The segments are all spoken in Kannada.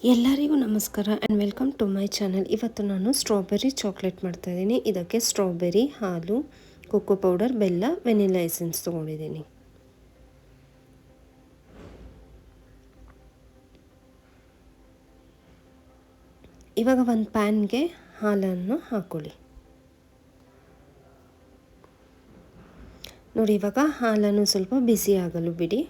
ಎಲ್ಲರಿಗೂ ನಮಸ್ಕಾರ and welcome to my channel. ಇವತ್ತು ನಾನು ಸ್ಟ್ರಾಬೆರಿ ಚಾಕ್ಲೇಟ್ ಮಾಡ್ತಾಯಿದ್ದೀನಿ. ಇದಕ್ಕೆ ಸ್ಟ್ರಾಬೆರಿ, ಹಾಲು, ಕೊಕೋ ಪೌಡರ್, ಬೆಲ್ಲ, ವೆನಿಲಾ ಎಸೆನ್ಸ್ ತೊಗೊಂಡಿದ್ದೀನಿ. ಇವಾಗ ಒಂದು ಪ್ಯಾನ್ಗೆ ಹಾಲನ್ನು ಹಾಕ್ಕೊಳ್ಳಿ. ನೋಡಿ, ಇವಾಗ ಹಾಲನ್ನು ಸ್ವಲ್ಪ ಬಿಸಿ ಆಗಲು ಬಿಡಿ.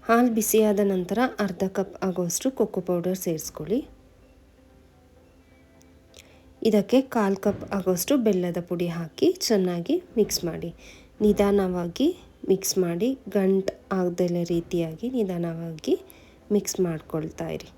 ಹಾಲು ಬಿಸಿಯಾದ ನಂತರ ಅರ್ಧ ಕಪ್ ಆಗೋಷ್ಟು ಕೊಕೋ ಪೌಡರ್ ಸೇರಿಸ್ಕೊಳ್ಳಿ. ಇದಕ್ಕೆ 1/4 ಕಪ್ ಆಗೋಷ್ಟು ಬೆಲ್ಲದ ಪುಡಿ ಹಾಕಿ ಚೆನ್ನಾಗಿ ಮಿಕ್ಸ್ ಮಾಡಿ. ನಿಧಾನವಾಗಿ ಮಿಕ್ಸ್ ಮಾಡಿ, ಗಂಟು ಆಗದೆಲ್ಲ ರೀತಿಯಾಗಿ ನಿಧಾನವಾಗಿ ಮಿಕ್ಸ್ ಮಾಡ್ಕೊಳ್ತಾ ಇರಿ.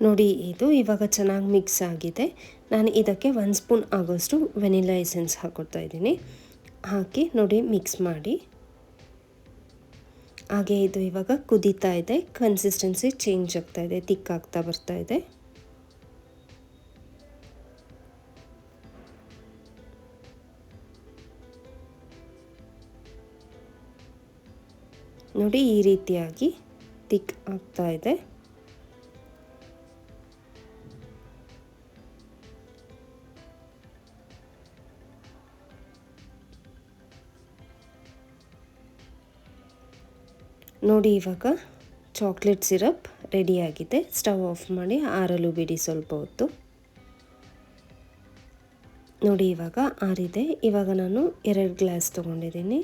ನೋಡಿ, ಇದು ಇವಾಗ ಚೆನ್ನಾಗಿ ಮಿಕ್ಸ್ ಆಗಿದೆ. ನಾನು ಇದಕ್ಕೆ 1 ಸ್ಪೂನ್ ಆಗೋಷ್ಟು ವೆನಿಲಾ ಎಸೆನ್ಸ್ ಹಾಕ್ಕೊಳ್ತಾ ಇದ್ದೀನಿ. ಹಾಕಿ ನೋಡಿ ಮಿಕ್ಸ್ ಮಾಡಿ. ಹಾಗೆ ಇದು ಇವಾಗ ಕುದೀತಾ ಇದೆ, ಕನ್ಸಿಸ್ಟೆನ್ಸಿ ಚೇಂಜ್ ಆಗ್ತಾ ಇದೆ, ತಿಕ್ಕಾಗ್ತಾ ಬರ್ತಾ ಇದೆ. ನೋಡಿ, ಈ ರೀತಿಯಾಗಿ ತಿಕ್ ಆಗ್ತಾ ಇದೆ. ನೋಡಿ, ಇವಾಗ ಚಾಕ್ಲೇಟ್ ಸಿರಪ್ ರೆಡಿಯಾಗಿದೆ. ಸ್ಟವ್ ಆಫ್ ಮಾಡಿ ಆರಲು ಬಿಡಿ ಸ್ವಲ್ಪ ಹೊತ್ತು. ನೋಡಿ, ಇವಾಗ ಆರಿದೆ. ಇವಾಗ ನಾನು 2 ಗ್ಲಾಸ್ ತೊಗೊಂಡಿದ್ದೀನಿ.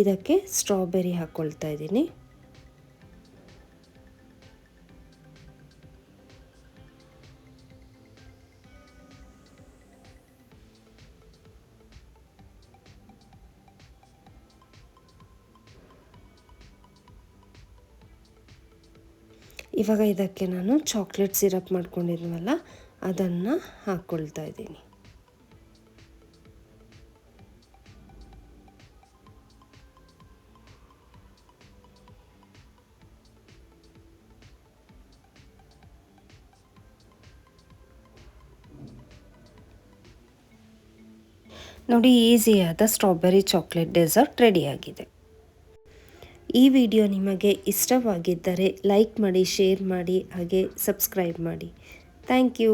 ಇದಕ್ಕೆ ಸ್ಟ್ರಾಬೆರಿ ಹಾಕ್ಕೊಳ್ತಾ ಇದ್ದೀನಿ. ಇವಾಗ ಇದಕ್ಕೆ ನಾನು ಚಾಕ್ಲೇಟ್ ಸಿರಪ್ ಮಾಡ್ಕೊಂಡಿದ್ವಲ್ಲ ಅದನ್ನು ಹಾಕ್ಕೊಳ್ತಾ ಇದ್ದೀನಿ. ನೋಡಿ, ಈಸಿಯಾದ ಸ್ಟ್ರಾಬೆರಿ ಚಾಕ್ಲೇಟ್ ಡೆಸರ್ಟ್ ರೆಡಿಯಾಗಿದೆ. ಈ ವಿಡಿಯೋ ನಿಮಗೆ ಇಷ್ಟವಾಗಿದ್ದರೆ ಲೈಕ್ ಮಾಡಿ, ಶೇರ್ ಮಾಡಿ, ಹಾಗೆ ಸಬ್ಸ್ಕ್ರೈಬ್ ಮಾಡಿ. Thank you.